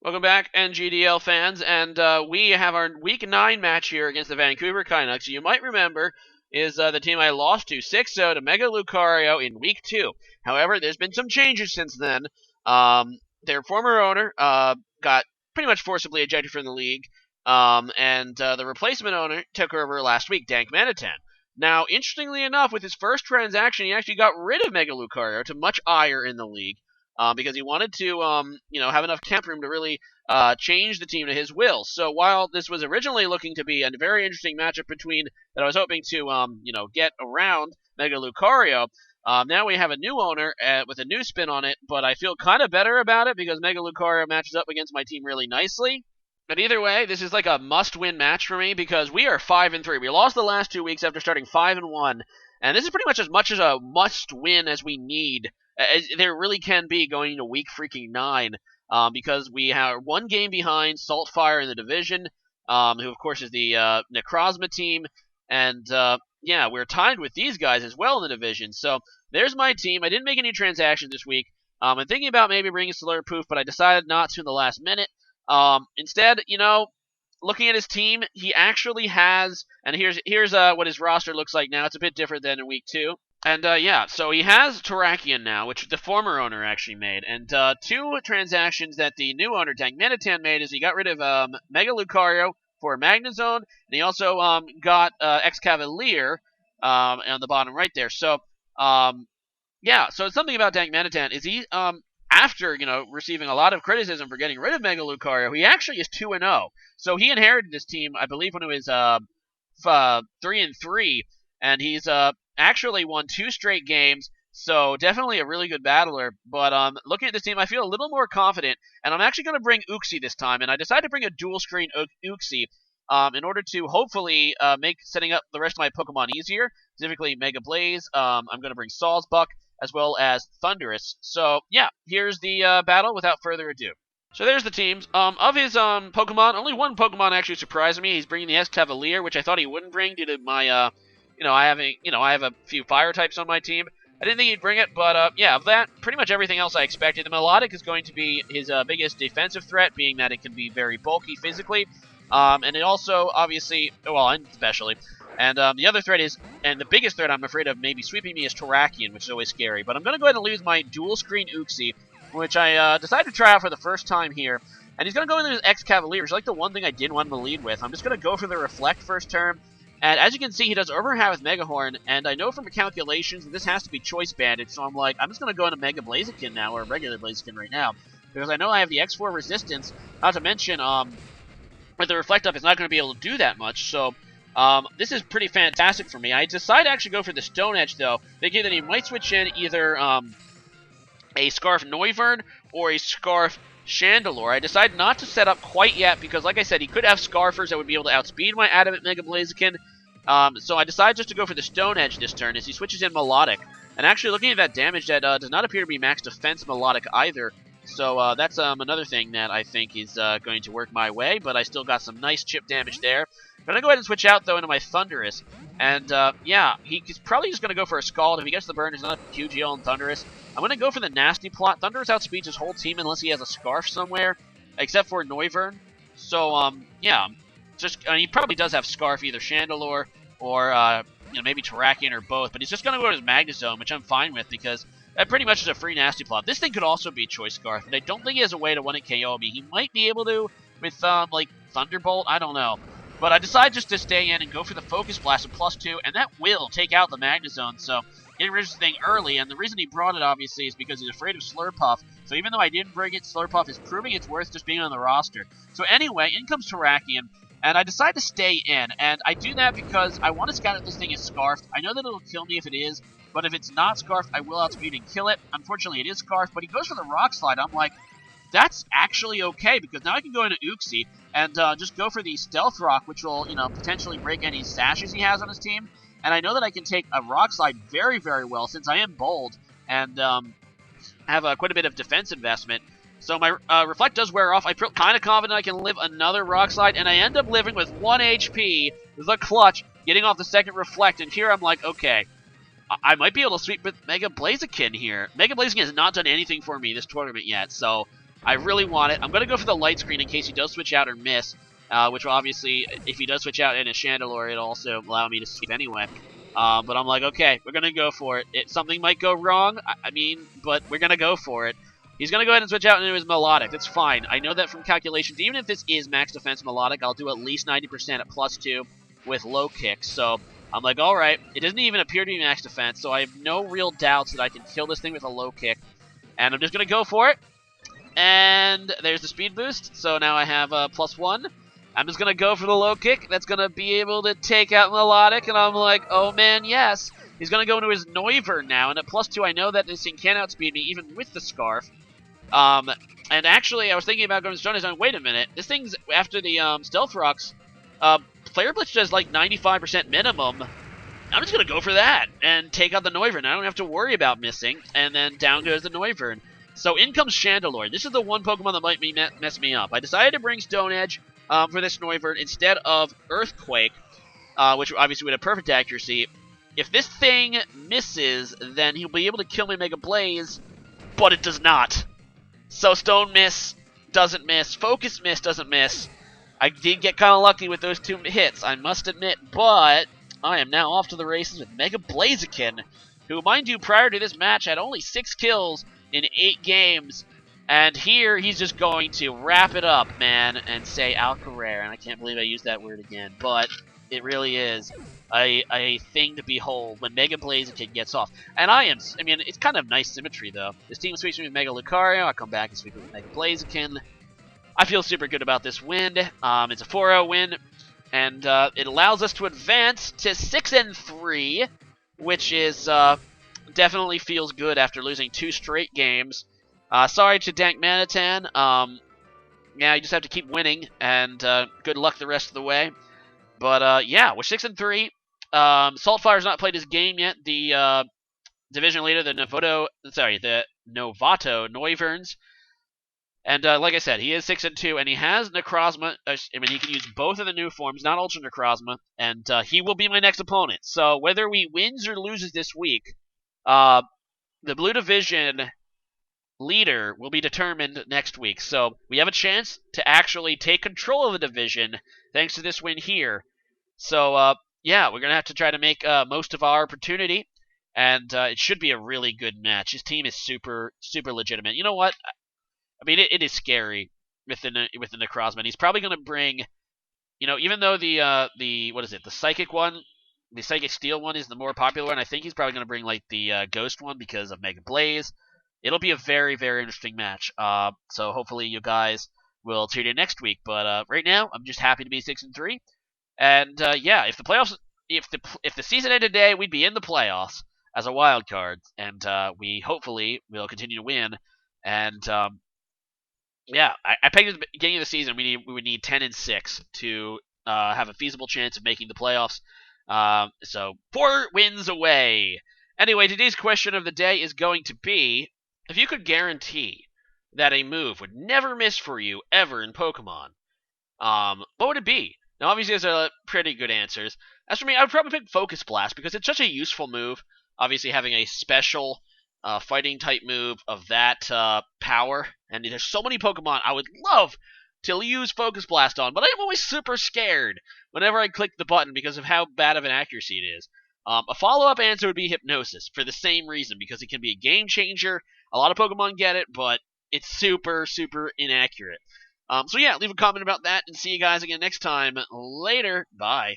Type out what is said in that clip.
Welcome back, NGDL fans, and we have our Week 9 match here against the Vancouver Kynucks. You might remember is the team I lost to 6-0 to Mega Lucario in Week 2. However, there's been some changes since then. Their former owner got pretty much forcibly ejected from the league, and the replacement owner took over last week, Dankmanitan. Now, interestingly enough, with his first transaction, he actually got rid of Mega Lucario to much ire in the league. Because he wanted to, have enough camp room to really change the team to his will. So while this was originally looking to be a very interesting matchup between that I was hoping to, get around Mega Lucario, now we have a new owner with a new spin on it. But I feel kind of better about it because Mega Lucario matches up against my team really nicely. But either way, this is like a must-win match for me because we are 5-3. We lost the last 2 weeks after starting 5-1, and this is pretty much as a must-win as we need. There really can be going into Week freaking 9, because we have one game behind Saltfire in the division, who of course is the Necrozma team, and we're tied with these guys as well in the division. So there's my team. I didn't make any transactions this week. I'm thinking about maybe bringing Slurpoof, but I decided not to in the last minute. Instead, looking at his team, he actually has, and here's what his roster looks like now. It's a bit different than in Week 2. And, so he has Terrakion now, which the former owner actually made. And two transactions that the new owner, Dankmanitan, made is he got rid of Mega Lucario for Magnezone, and he also got Excavalier on the bottom right there. So, so something about Dankmanitan is he, after, receiving a lot of criticism for getting rid of Mega Lucario, he actually is 2-0. So he inherited this team, I believe, when it was 3-3, and he's actually won 2 straight games, so definitely a really good battler. But looking at this team, I feel a little more confident, and I'm actually going to bring Uxie this time, and I decided to bring a dual-screen Uxie in order to hopefully make setting up the rest of my Pokemon easier, specifically Mega Blaze. I'm going to bring Sawsbuck, as well as Thundurus. So, yeah, here's the battle without further ado. So there's the teams. Of his Pokemon, only one Pokemon actually surprised me. He's bringing the Excavalier, which I thought he wouldn't bring due to my I have a few fire types on my team. I didn't think he'd bring it, but of that, pretty much everything else I expected. The Melodic is going to be his biggest defensive threat, being that it can be very bulky physically, and it also, obviously, and especially. And the other threat is, and the biggest threat I'm afraid of maybe sweeping me is Terrakion, which is always scary. But I'm going to go ahead and lose my dual-screen Uxie, which I decided to try out for the first time here. And he's going to go into his Excavalier, which is like the one thing I didn't want him to lead with. I'm just going to go for the Reflect first turn. And as you can see, he does Overhaul with Mega Horn, and I know from the calculations that this has to be Choice Banded, so I'm like, I'm just going to go into Mega Blaziken now, or regular Blaziken right now, because I know I have the X4 resistance, not to mention, with the Reflect up, it's not going to be able to do that much, so this is pretty fantastic for me. I decided to actually go for the Stone Edge, though, thinking that he might switch in either a Scarf Noivern or a Scarf Chandelure. I decided not to set up quite yet because, like I said, he could have Scarfers that would be able to outspeed my Adamant Mega Blaziken. So I decided just to go for the Stone Edge this turn as he switches in Melodic. And actually, looking at that damage, that does not appear to be max defense Melodic either. So that's another thing that I think is going to work my way, but I still got some nice chip damage there. I'm going to go ahead and switch out, though, into my Thundurus. And, he's probably just going to go for a Scald. If he gets the burn, there's not a huge heal on Thundurus. I'm going to go for the Nasty Plot. Thundurus outspeeds his whole team unless he has a Scarf somewhere, except for Noivern. So, he probably does have Scarf, either Chandelure or, maybe Terrakion or both. But he's just going to go to his Magnezone, which I'm fine with because that pretty much is a free Nasty Plot. This thing could also be Choice Scarf, but I don't think he has a way to one-hit KO me. He might be able to with, Thunderbolt. I don't know. But I decided just to stay in and go for the Focus Blast at +2, and that will take out the Magnezone, so getting rid of this thing early, and the reason he brought it, obviously, is because he's afraid of Slurpuff, so even though I didn't bring it, Slurpuff is proving it's worth just being on the roster. So anyway, in comes Terrakion, and I decide to stay in, and I do that because I want to scout if this thing is Scarfed. I know that it'll kill me if it is, but if it's not Scarfed, I will outspeed and kill it. Unfortunately, it is Scarfed, but he goes for the Rock Slide. I'm like, that's actually okay, because now I can go into Uxie and just go for the Stealth Rock, which will, potentially break any sashes he has on his team. And I know that I can take a Rock Slide very, very well, since I am bold and have quite a bit of defense investment. So my Reflect does wear off. I feel kind of confident I can live another Rock Slide, and I end up living with 1 HP, the Clutch, getting off the second Reflect. And here I'm like, okay, I might be able to sweep with Mega Blaziken here. Mega Blaziken has not done anything for me this tournament yet, so I really want it. I'm going to go for the light screen in case he does switch out or miss, which will obviously, if he does switch out in a Chandelure, it'll also allow me to sweep anyway. But I'm like, okay, we're going to go for it. Something might go wrong, but we're going to go for it. He's going to go ahead and switch out into his Melodic. That's fine. I know that from calculations, even if this is max defense Melodic, I'll do at least 90% at +2 with low kicks. So I'm like, all right. It doesn't even appear to be max defense, so I have no real doubts that I can kill this thing with a low kick. And I'm just going to go for it. And there's the speed boost. So now I have +1. I'm just going to go for the low kick. That's going to be able to take out Melodic. And I'm like, oh man, yes. He's going to go into his Noivern now. And at +2, I know that this thing can outspeed me even with the Scarf. And actually, I was thinking about going to Stone Zone. Wait a minute. This thing's, after the Stealth Rocks, Flare Blitz does like 95% minimum. I'm just going to go for that and take out the Noivern. I don't have to worry about missing. And then down goes the Noivern. So in comes Chandelure. This is the one Pokemon that might mess me up. I decided to bring Stone Edge for this Noivern instead of Earthquake, which obviously would have perfect accuracy. If this thing misses, then he'll be able to kill my Mega Blaze, but it does not. So Stone Miss doesn't miss. Focus Miss doesn't miss. I did get kind of lucky with those 2 hits, I must admit, but I am now off to the races with Mega Blaziken, who, mind you, prior to this match had only 6 kills in 8 games, and here he's just going to wrap it up, man, and say Alcarer, and I can't believe I used that word again, but it really is a thing to behold when Mega Blaziken gets off. And it's kind of nice symmetry, though. This team sweeps me with Mega Lucario, I come back and sweep it with Mega Blaziken. I feel super good about this win. It's a 4-0 win, and it allows us to advance to 6-3, which is definitely feels good after losing 2 straight games. Sorry to Dankmanitan. Yeah, you just have to keep winning, and good luck the rest of the way. But yeah, we're 6-3. Saltfire's not played his game yet. The division leader, the Novato Noiverns. And like I said, he is 6-2, and he has Necrozma. He can use both of the new forms, not Ultra Necrozma, and he will be my next opponent. So whether we wins or loses this week, the Blue Division leader will be determined next week. So we have a chance to actually take control of the division thanks to this win here. So yeah, we're going to have to try to make most of our opportunity, and it should be a really good match. His team is super, super legitimate. You know what? It is scary with the Necrozma. He's probably going to bring, even though the Psychic one, the Psychic Steel one is the more popular one, I think he's probably going to bring like the Ghost one because of Mega Blaze. It'll be a very, very interesting match. So hopefully you guys will tune in next week. But right now, I'm just happy to be 6-3. And yeah, if the season ended today, we'd be in the playoffs as a wild card, and we hopefully will continue to win. And yeah, I pegged at the beginning of the season we would need 10-6 to have a feasible chance of making the playoffs. So 4 wins away. Anyway, today's question of the day is going to be, if you could guarantee that a move would never miss for you ever in Pokemon, what would it be? Now, obviously, there's pretty good answers. As for me, I would probably pick Focus Blast because it's such a useful move. Obviously, having a special fighting type move of that power, and there's so many Pokemon I would love to use Focus Blast on, but I'm always super scared whenever I click the button because of how bad of an accuracy it is. A follow-up answer would be Hypnosis for the same reason, because it can be a game changer. A lot of Pokemon get it, but it's super, super inaccurate. So yeah, leave a comment about that, and see you guys again next time. Later. Bye.